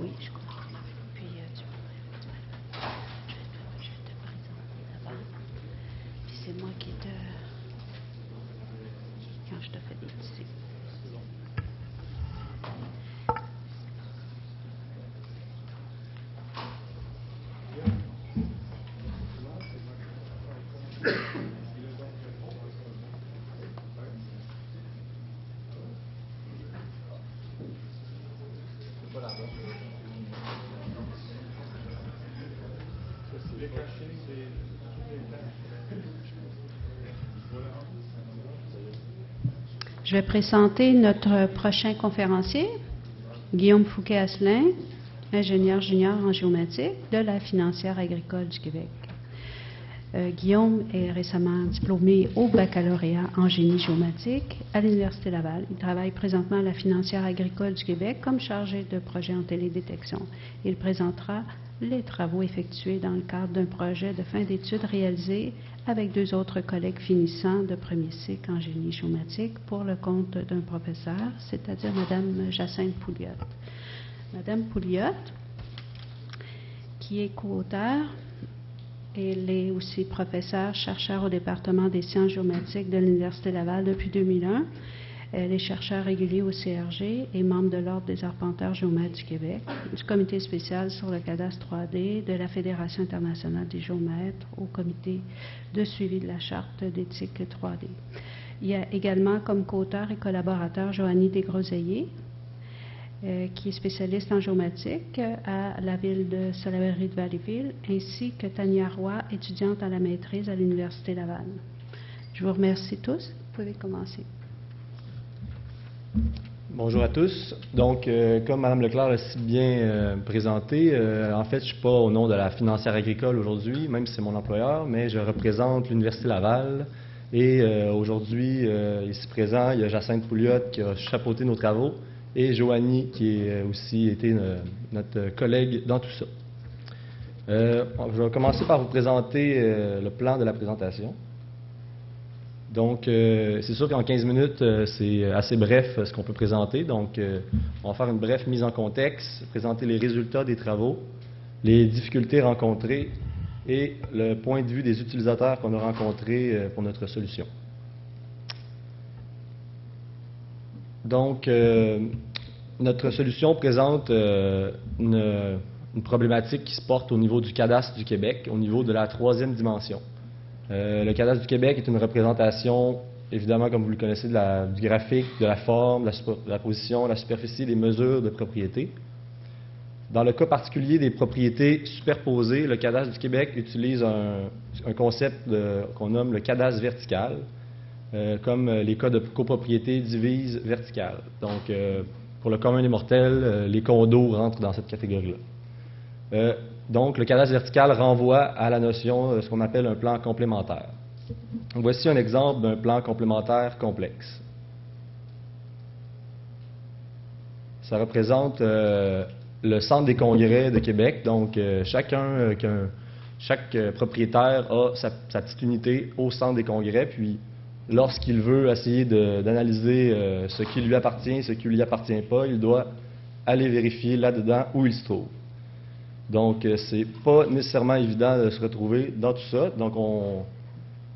Oui, je comprends. Puis, je vais te présenter d'abord. Puis, c'est moi qui te... Quand je te fais des petits... Je vais présenter notre prochain conférencier, Guillaume Fouquet-Asselin, ingénieur junior en géomatique de la Financière agricole du Québec. Guillaume est récemment diplômé au baccalauréat en génie géomatique à l'Université Laval. Il travaille présentement à la Financière agricole du Québec comme chargé de projet en télédétection. Il présentera les travaux effectués dans le cadre d'un projet de fin d'études réalisé avec 2 autres collègues finissants de premier cycle en génie géomatique pour le compte d'un professeur, c'est-à-dire Mme Jacinthe Pouliot. Mme Pouliot, qui est co-auteure, elle est aussi professeure, chercheur au département des sciences géomatiques de l'Université Laval depuis 2001. Elle est chercheur régulier au CRG et membre de l'Ordre des arpenteurs géomètres du Québec, du comité spécial sur le cadastre 3D de la Fédération internationale des géomètres, au comité de suivi de la charte d'éthique 3D. Il y a également comme co-auteur et collaborateur Joanny Desgroseilliers, qui est spécialiste en géomatique à la ville de Salaberry de Valleyville, ainsi que Tania Roy, étudiante à la maîtrise à l'Université Laval. Je vous remercie tous. Vous pouvez commencer. Bonjour à tous. Donc, comme Mme Leclerc l'a si bien présenté, en fait, je ne suis pas au nom de la Financière agricole aujourd'hui, même si c'est mon employeur, mais je représente l'Université Laval. Et aujourd'hui, ici présent, il y a Jacinthe Pouliot qui a chapeauté nos travaux et Joanny qui a aussi été notre collègue dans tout ça. Je vais commencer par vous présenter le plan de la présentation. Donc, c'est sûr qu'en 15 minutes, c'est assez bref ce qu'on peut présenter. Donc, on va faire une brève mise en contexte, présenter les résultats des travaux, les difficultés rencontrées et le point de vue des utilisateurs qu'on a rencontrés pour notre solution. Donc, notre solution présente une problématique qui se porte au niveau du cadastre du Québec, au niveau de la 3e dimension. Le cadastre du Québec est une représentation, évidemment, comme vous le connaissez, du graphique, de la forme, de la position, de la superficie, des mesures de propriété. Dans le cas particulier des propriétés superposées, le cadastre du Québec utilise un concept qu'on nomme le cadastre vertical, comme les cas de copropriété divise verticale. Donc, pour le commun des mortels, les condos rentrent dans cette catégorie-là. Donc, le cadastre vertical renvoie à la notion de ce qu'on appelle un plan complémentaire. Voici un exemple d'un plan complémentaire complexe. Ça représente le centre des congrès de Québec. Donc, chaque propriétaire a sa petite unité au centre des congrès. Puis, lorsqu'il veut essayer d'analyser ce qui lui appartient, ce qui ne lui appartient pas, il doit aller vérifier là-dedans où il se trouve. Donc, c'est pas nécessairement évident de se retrouver dans tout ça. Donc,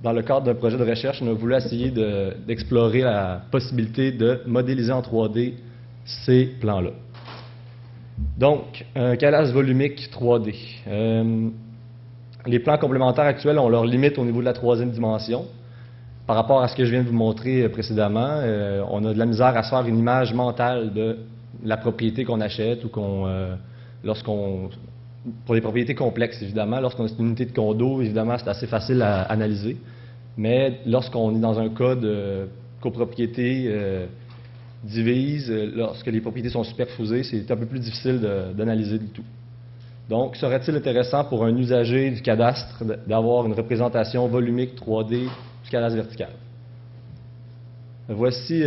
dans le cadre d'un projet de recherche, on a voulu essayer d'explorer la possibilité de modéliser en 3D ces plans-là. Donc, un cadastre volumique 3D. Les plans complémentaires actuels ont leurs limites au niveau de la 3e dimension. Par rapport à ce que je viens de vous montrer précédemment, on a de la misère à se faire une image mentale de la propriété qu'on achète ou pour des propriétés complexes, évidemment. Lorsqu'on a une unité de condo, évidemment, c'est assez facile à analyser. Mais lorsqu'on est dans un cas de copropriété divise, lorsque les propriétés sont superposées, c'est un peu plus difficile d'analyser du tout. Donc, serait-il intéressant pour un usager du cadastre d'avoir une représentation volumique 3D du cadastre vertical? Voici...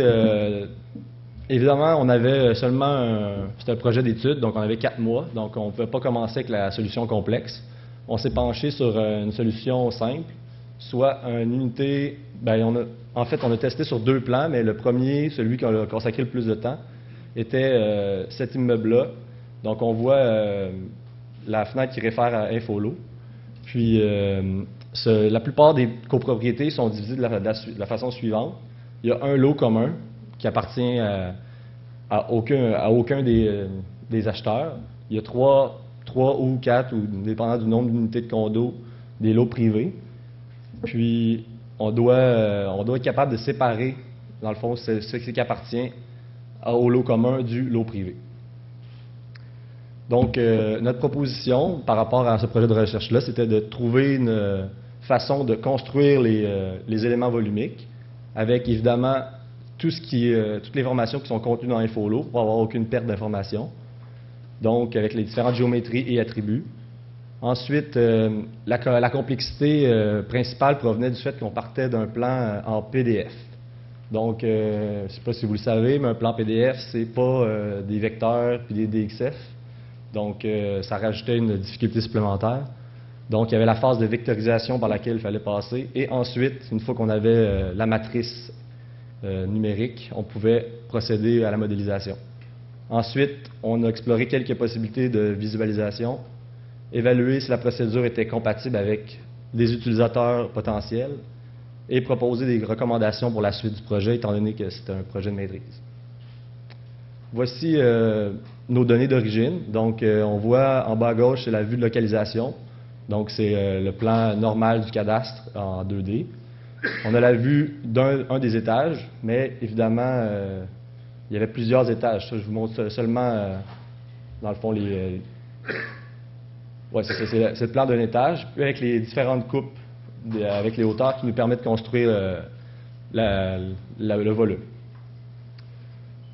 Évidemment, on avait c'était un projet d'étude, donc on avait 4 mois, donc on ne pouvait pas commencer avec la solution complexe. On s'est penché sur une solution simple, soit une unité, en fait, on a testé sur 2 plans, mais le premier, celui qu'on a consacré le plus de temps, était cet immeuble-là. Donc, on voit la fenêtre qui réfère à Infolo. Puis, la plupart des copropriétés sont divisées de la façon suivante. Il y a un lot commun qui appartient à aucun des acheteurs. Il y a trois ou quatre, ou dépendant du nombre d'unités de condo, des lots privés. Puis, on doit être capable de séparer, dans le fond, ce qui appartient au lot commun du lot privé. Donc, notre proposition par rapport à ce projet de recherche-là, c'était de trouver une façon de construire les éléments volumiques avec, évidemment, toutes les informations qui sont contenues dans Infolo pour avoir aucune perte d'information. Donc, avec les différentes géométries et attributs. Ensuite, la complexité principale provenait du fait qu'on partait d'un plan en PDF. Donc, je ne sais pas si vous le savez, mais un plan PDF, c'est pas des vecteurs puis des DXF. Donc, ça rajoutait une difficulté supplémentaire. Donc, il y avait la phase de vectorisation par laquelle il fallait passer. Et ensuite, une fois qu'on avait la matrice numérique, on pouvait procéder à la modélisation. Ensuite, on a exploré quelques possibilités de visualisation, évaluer si la procédure était compatible avec des utilisateurs potentiels et proposer des recommandations pour la suite du projet, étant donné que c'est un projet de maîtrise. Voici nos données d'origine. Donc, on voit en bas à gauche, c'est la vue de localisation. Donc, c'est le plan normal du cadastre en 2D. On a la vue d'un des étages, mais évidemment, il y avait plusieurs étages. Ça, je vous montre seulement, dans le fond, ouais, c'est le plan d'un étage, puis avec les différentes coupes, avec les hauteurs qui nous permettent de construire le volume.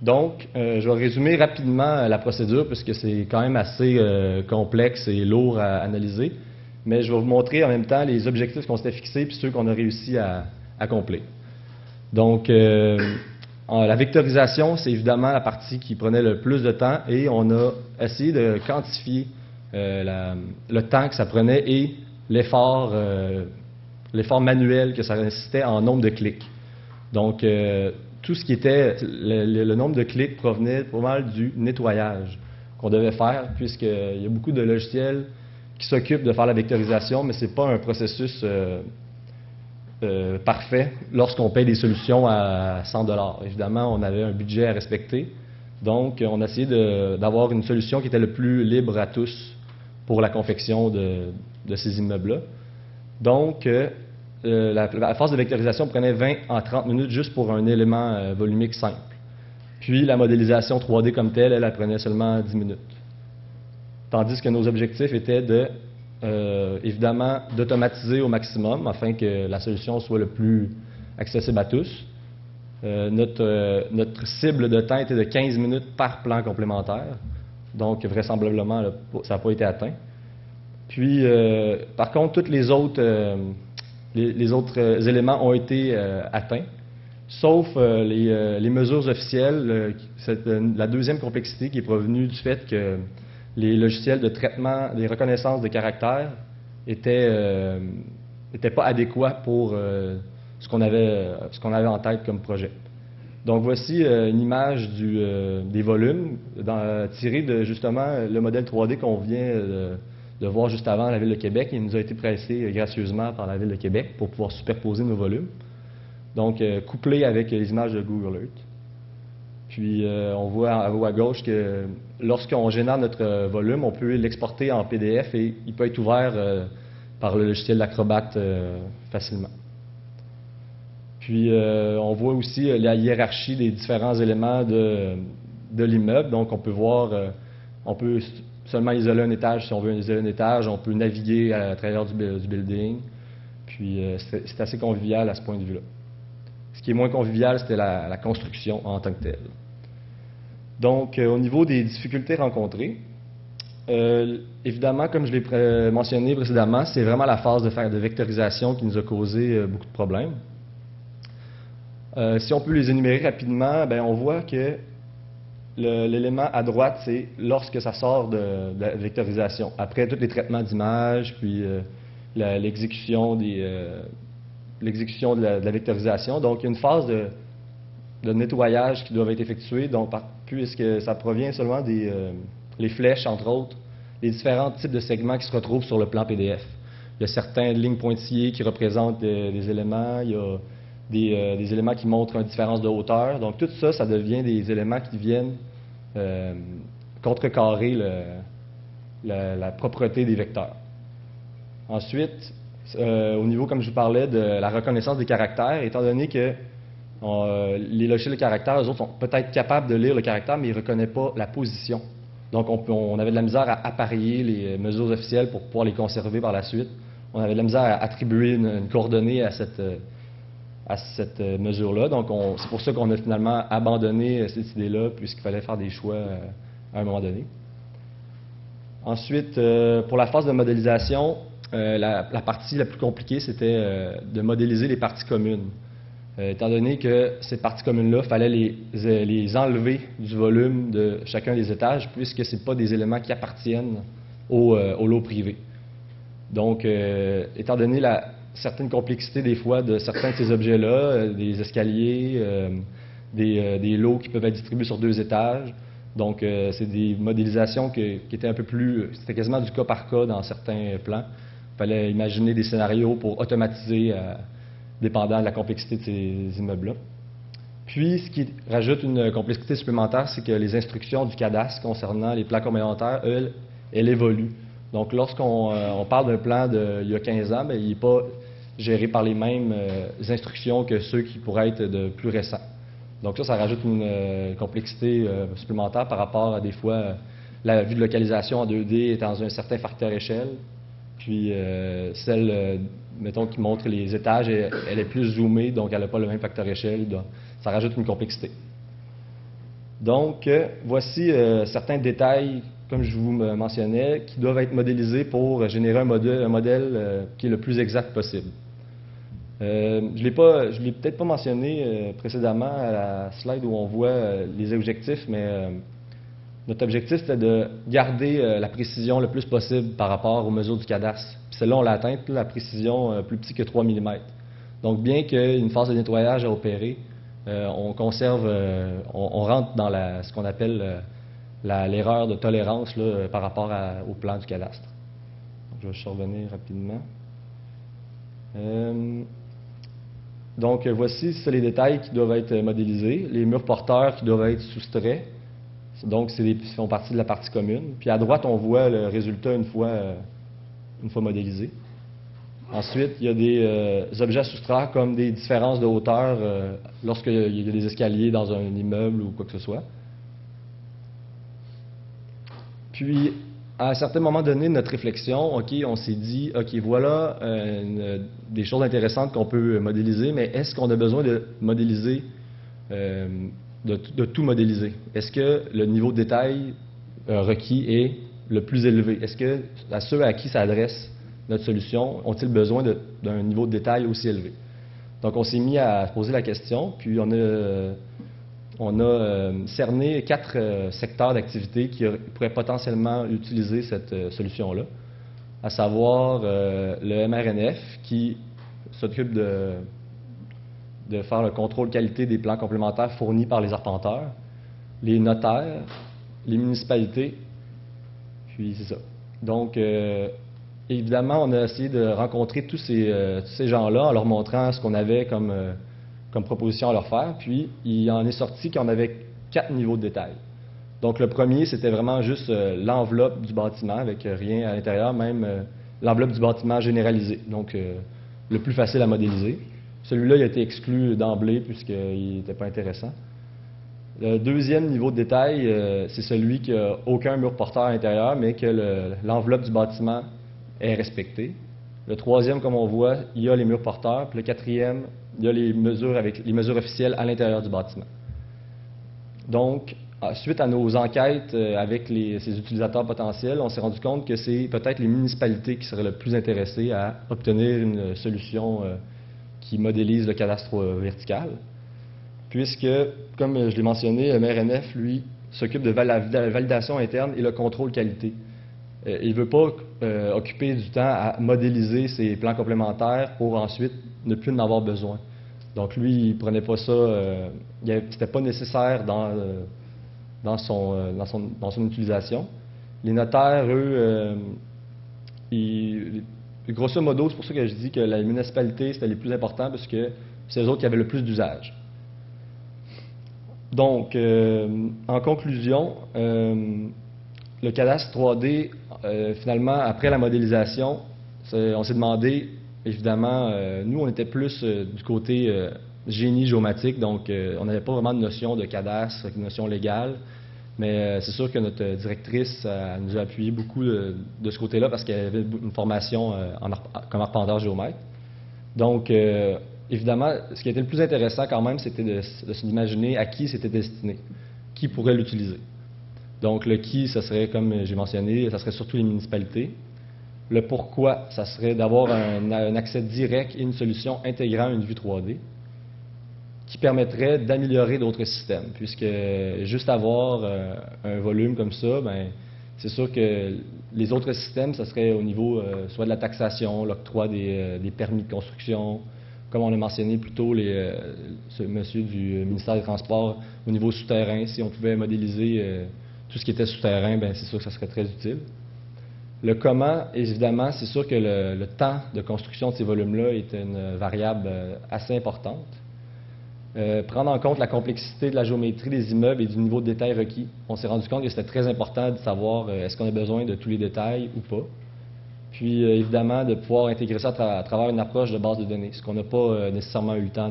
Donc, je vais résumer rapidement la procédure, puisque c'est quand même assez complexe et lourd à analyser. Mais je vais vous montrer en même temps les objectifs qu'on s'était fixés puis ceux qu'on a réussi à accomplir. Donc, la vectorisation, c'est évidemment la partie qui prenait le plus de temps et on a essayé de quantifier le temps que ça prenait et l'effort manuel que ça nécessitait en nombre de clics. Donc, tout ce qui était le nombre de clics provenait pas mal du nettoyage qu'on devait faire, puisqu'il y a beaucoup de logiciels qui s'occupent de faire la vectorisation, mais ce n'est pas un processus parfait lorsqu'on paye des solutions à 100 $. Évidemment, on avait un budget à respecter, donc on a essayé d'avoir une solution qui était le plus libre à tous pour la confection de ces immeubles-là. Donc, la phase de vectorisation prenait 20 à 30 minutes juste pour un élément volumique simple. Puis la modélisation 3D comme telle, elle prenait seulement 10 minutes. Tandis que nos objectifs étaient évidemment d'automatiser au maximum afin que la solution soit le plus accessible à tous. Notre cible de temps était de 15 minutes par plan complémentaire. Donc, vraisemblablement, ça n'a pas été atteint. Puis, par contre, tous les autres éléments ont été atteints, sauf les mesures officielles. C'est la deuxième complexité qui est provenue du fait que les logiciels de traitement des reconnaissances de caractères étaient pas adéquats pour ce qu'on avait en tête comme projet. Donc voici une image des volumes tirée de justement le modèle 3D qu'on vient de voir juste avant à la Ville de Québec. Il nous a été pressé gracieusement par la Ville de Québec pour pouvoir superposer nos volumes. Donc couplé avec les images de Google Earth. Puis on voit en haut à gauche que lorsqu'on génère notre volume, on peut l'exporter en PDF et il peut être ouvert par le logiciel d'Acrobat facilement. Puis on voit aussi la hiérarchie des différents éléments de l'immeuble. Donc on peut voir, on peut seulement isoler un étage si on veut isoler un étage, on peut naviguer à travers du building. Puis c'est assez convivial à ce point de vue-là. Ce qui est moins convivial, c'était la construction en tant que telle. Donc, au niveau des difficultés rencontrées, évidemment, comme je l'ai mentionné précédemment, c'est vraiment la phase de vectorisation qui nous a causé beaucoup de problèmes. Si on peut les énumérer rapidement, bien, on voit que l'élément à droite, c'est lorsque ça sort de la vectorisation. Après tous les traitements d'images, puis l'exécution de la vectorisation. Donc, il y a une phase de nettoyage qui doit être effectuée, donc, puisque ça provient seulement les flèches, entre autres, les différents types de segments qui se retrouvent sur le plan PDF. Il y a certaines lignes pointillées qui représentent des éléments, il y a des éléments qui montrent une différence de hauteur. Donc tout ça, ça devient des éléments qui viennent contrecarrer la propreté des vecteurs. Ensuite, au niveau, comme je vous parlais, de la reconnaissance des caractères, étant donné que les logiciels de caractères, eux autres, sont peut-être capables de lire le caractère, mais ils ne reconnaissent pas la position. Donc, on avait de la misère à apparier les mesures officielles pour pouvoir les conserver par la suite. On avait de la misère à attribuer une coordonnée à cette mesure-là. Donc, c'est pour ça qu'on a finalement abandonné cette idée-là, puisqu'il fallait faire des choix à un moment donné. Ensuite, pour la phase de modélisation, la partie la plus compliquée, c'était de modéliser les parties communes. Étant donné que ces parties communes-là, il fallait les enlever du volume de chacun des étages, puisque ce n'est pas des éléments qui appartiennent au lot privé. Donc, étant donné la certaine complexité des fois de certains de ces objets-là, des escaliers, des lots qui peuvent être distribués sur 2 étages, donc c'est des modélisations qui étaient un peu plus... C'était quasiment du cas par cas dans certains plans. Il fallait imaginer des scénarios pour automatiser dépendant de la complexité de ces immeubles-là. Puis, ce qui rajoute une complexité supplémentaire, c'est que les instructions du cadastre concernant les plans complémentaires, elles évoluent. Donc, lorsqu'on parle d'un plan d'il y a 15 ans, bien, il n'est pas géré par les mêmes instructions que ceux qui pourraient être de plus récents. Donc ça rajoute une complexité supplémentaire par rapport à des fois la vue de localisation en 2D est dans un certain facteur échelle, puis celle, mettons, qui montre les étages, elle est plus zoomée, donc elle n'a pas le même facteur échelle, donc ça rajoute une complexité. Donc, voici certains détails, comme je vous mentionnais, qui doivent être modélisés pour générer un modèle qui est le plus exact possible. Je ne l'ai peut-être pas mentionné précédemment à la slide où on voit les objectifs, mais notre objectif, c'était de garder la précision le plus possible par rapport aux mesures du cadastre. Puis celle-là, on l'a atteinte, la précision plus petite que 3 mm. Donc, bien qu'il y ait une phase de nettoyage à opérer, on conserve, on rentre dans ce qu'on appelle l'erreur de tolérance là, par rapport au plan du cadastre. Donc, je vais juste revenir rapidement. Donc, voici les détails qui doivent être modélisés. Les murs porteurs qui doivent être soustraits. Donc, ils font partie de la partie commune. Puis à droite, on voit le résultat une fois modélisé. Ensuite, il y a des objets à soustraire comme des différences de hauteur lorsqu'il y a des escaliers dans un immeuble ou quoi que ce soit. Puis, à un certain moment donné de notre réflexion, on s'est dit, voilà des choses intéressantes qu'on peut modéliser, mais est-ce qu'on a besoin de modéliser, de tout modéliser? Est-ce que le niveau de détail requis est le plus élevé? Est-ce que ceux à qui s'adresse notre solution ont-ils besoin d'un niveau de détail aussi élevé? Donc, on s'est mis à se poser la question, puis on a cerné 4 secteurs d'activité qui pourraient potentiellement utiliser cette solution-là, à savoir le MRNF qui s'occupe de faire le contrôle qualité des plans complémentaires fournis par les arpenteurs, les notaires, les municipalités, puis c'est ça. Donc, évidemment, on a essayé de rencontrer tous ces gens-là en leur montrant ce qu'on avait comme proposition à leur faire, puis il en est sorti qu'on avait 4 niveaux de détail. Donc le premier, c'était vraiment juste l'enveloppe du bâtiment avec rien à l'intérieur, même l'enveloppe du bâtiment généralisée, donc le plus facile à modéliser. Celui-là, il a été exclu d'emblée puisqu'il n'était pas intéressant. Le deuxième niveau de détail, c'est celui qui n'a aucun mur porteur à l'intérieur, mais que l'enveloppe du bâtiment est respectée. Le troisième, comme on voit, il y a les murs porteurs. Puis le quatrième, il y a les mesures officielles à l'intérieur du bâtiment. Donc, suite à nos enquêtes avec ces utilisateurs potentiels, on s'est rendu compte que c'est peut-être les municipalités qui seraient le plus intéressées à obtenir une solution qui modélise le cadastre vertical. Puisque, comme je l'ai mentionné, le MRNF, lui, s'occupe de la validation interne et le contrôle qualité. Il ne veut pas occuper du temps à modéliser ses plans complémentaires pour ensuite ne plus en avoir besoin. Donc lui, il ne prenait pas ça, c'était pas nécessaire dans son utilisation. Les notaires, eux, grosso modo, c'est pour ça que je dis que la municipalité, c'était les plus importants parce que c'est eux autres qui avaient le plus d'usage. Donc, en conclusion, le cadastre 3D, finalement, après la modélisation, on s'est demandé, évidemment, nous, on était plus du côté génie géomatique, donc on n'avait pas vraiment de notion de cadastre, de notion légale, mais c'est sûr que notre directrice nous a appuyé beaucoup de ce côté-là parce qu'elle avait une formation comme arpenteur géomètre. Donc, évidemment, ce qui était le plus intéressant quand même, c'était de s'imaginer à qui c'était destiné, qui pourrait l'utiliser. Donc, le qui, ça serait, comme j'ai mentionné, ça serait surtout les municipalités. Le pourquoi, ça serait d'avoir un accès direct et une solution intégrant une vue 3D qui permettrait d'améliorer d'autres systèmes, puisque juste avoir un volume comme ça, ben, c'est sûr que les autres systèmes, ça serait au niveau soit de la taxation, l'octroi des permis de construction, comme on a mentionné plus tôt, ce monsieur du ministère des Transports, au niveau souterrain, si on pouvait modéliser tout ce qui était souterrain, ben, c'est sûr que ça serait très utile. Le comment, évidemment, c'est sûr que le temps de construction de ces volumes-là est une variable assez importante. Prendre en compte la complexité de la géométrie des immeubles et du niveau de détail requis. On s'est rendu compte que c'était très important de savoir est-ce qu'on a besoin de tous les détails ou pas. Puis, évidemment, de pouvoir intégrer ça à travers une approche de base de données, ce qu'on n'a pas nécessairement eu le temps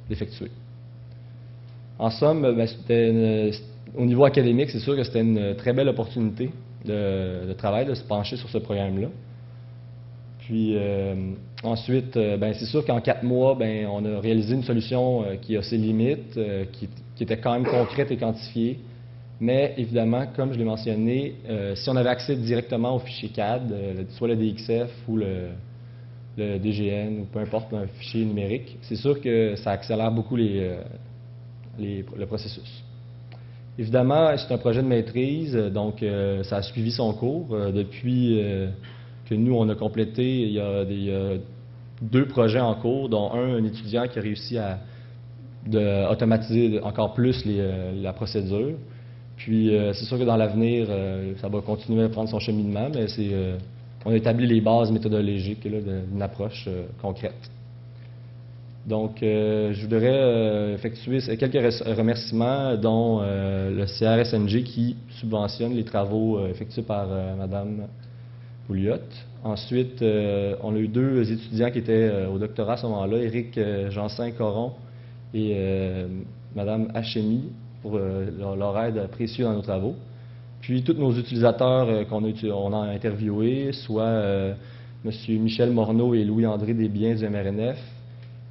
d'effectuer. En somme, ben, au niveau académique, c'est sûr que c'était une très belle opportunité de travail, de se pencher sur ce programme-là. Puis ensuite, ben, c'est sûr qu'en 4 mois, ben, on a réalisé une solution qui a ses limites, qui était quand même concrète et quantifiée. Mais évidemment, comme je l'ai mentionné, si on avait accès directement au fichier CAD, soit le DXF ou le DGN, ou peu importe, un fichier numérique, c'est sûr que ça accélère beaucoup le processus. Évidemment, c'est un projet de maîtrise, donc ça a suivi son cours. Depuis que nous, on a complété, il y a 2 projets en cours, dont un étudiant qui a réussi à automatiser encore plus la procédure. Puis, c'est sûr que dans l'avenir, ça va continuer à prendre son cheminement, mais on a établi les bases méthodologiques d'une approche concrète. Donc, je voudrais effectuer quelques remerciements, dont le CRSNG qui subventionne les travaux effectués par Mme Pouliot. Ensuite, on a eu 2 étudiants qui étaient au doctorat à ce moment-là, Éric Jansin-Coron et Mme Hachemi, pour leur aide précieuse dans nos travaux. Puis, tous nos utilisateurs qu'on a interviewés, soit M. Michel Morneau et Louis-André Desbiens du MRNF,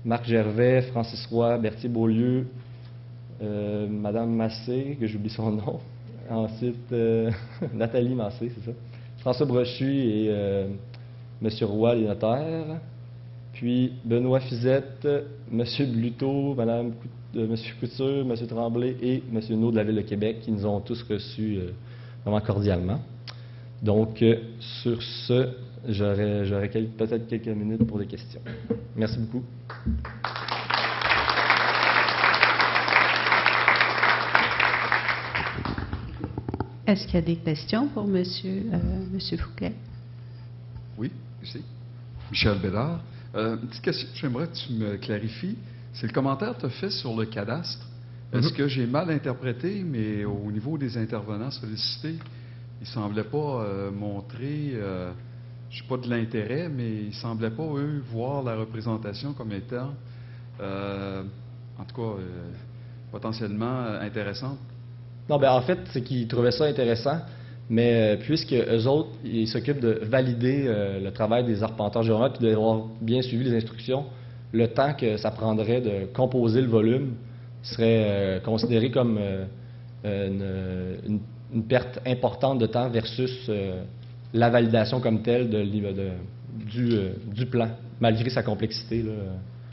Marc Gervais, Francis Roy, Berthier Beaulieu, Mme Massé, que j'oublie son nom, ensuite Nathalie Massé, c'est ça, François Brochu et M. Roy, les notaires, puis Benoît Fizette, M. Bluteau, M. Couture, M. Tremblay et M. Naud de la Ville de Québec, qui nous ont tous reçus vraiment cordialement. Donc, sur ce, j'aurais peut-être quelques minutes pour des questions. Merci beaucoup. Est-ce qu'il y a des questions pour Monsieur Fouquet? Oui, ici. Michel Bédard. Une petite question, j'aimerais que tu me clarifies. C'est le commentaire que tu as fait sur le cadastre. Est-ce que j'ai mal interprété, mais au niveau des intervenants sollicités, ils ne semblaient pas montrer, je ne sais pas de l'intérêt, mais ils ne semblaient pas, eux, voir la représentation comme étant, en tout cas, potentiellement intéressante? Non, bien, en fait, c'est qu'ils trouvaient ça intéressant, mais puisque eux autres, ils s'occupent de valider le travail des arpenteurs géomètres et d'avoir bien suivi les instructions, le temps que ça prendrait de composer le volume serait considéré comme une perte importante de temps versus la validation comme telle du plan, malgré sa complexité, là.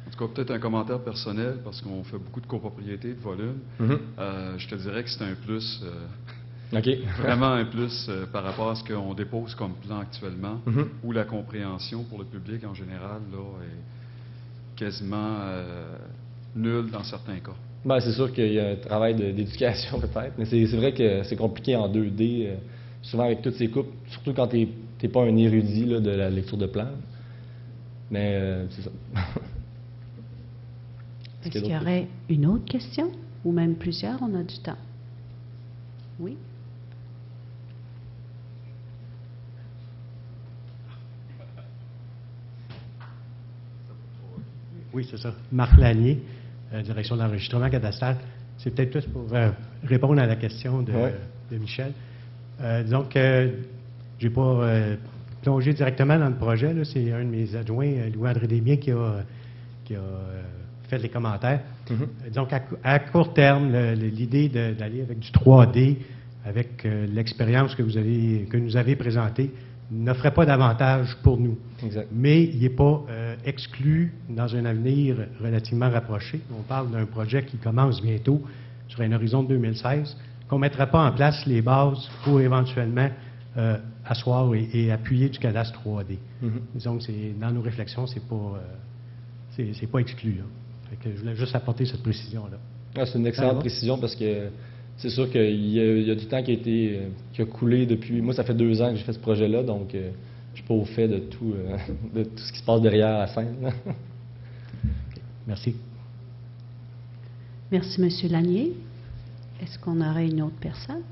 En tout cas, peut-être un commentaire personnel, parce qu'on fait beaucoup de copropriété, de volume. Je te dirais que c'est un plus, vraiment un plus par rapport à ce qu'on dépose comme plan actuellement, où la compréhension pour le public en général là, est quasiment nulle dans certains cas. Ben, c'est sûr qu'il y a un travail d'éducation peut-être, mais c'est vrai que c'est compliqué en 2D. souvent avec toutes ces coupes, surtout quand tu n'es pas un érudit là, de la lecture de plan. Mais c'est ça. Est-ce qu'il y aurait une autre question? Ou même plusieurs? On a du temps. Oui? Oui, c'est ça. Marc Lanier, direction de l'enregistrement cadastral. C'est peut-être plus pour répondre à la question de Michel. Disons que je n'ai pas plongé directement dans le projet. C'est un de mes adjoints, Louis-André Desmiens, qui a fait les commentaires. Disons qu'à court terme, l'idée d'aller avec du 3D, avec l'expérience que nous avez présentée, n'offrait pas d'avantage pour nous. Exact. Mais il n'est pas exclu dans un avenir relativement rapproché. On parle d'un projet qui commence bientôt sur un horizon de 2016, qu'on ne mettra pas en place les bases pour éventuellement asseoir et appuyer du cadastre 3D. Disons que dans nos réflexions, c'est pas exclu. Là. Fait que je voulais juste apporter cette précision-là. Ah, c'est une excellente précision parce que c'est sûr qu'il y a du temps qui a coulé depuis... Moi, ça fait 2 ans que j'ai fait ce projet-là, donc je ne suis pas au fait de tout ce qui se passe derrière la scène. Okay. Merci. Merci, M. Lanier. Est-ce qu'on aurait une autre personne?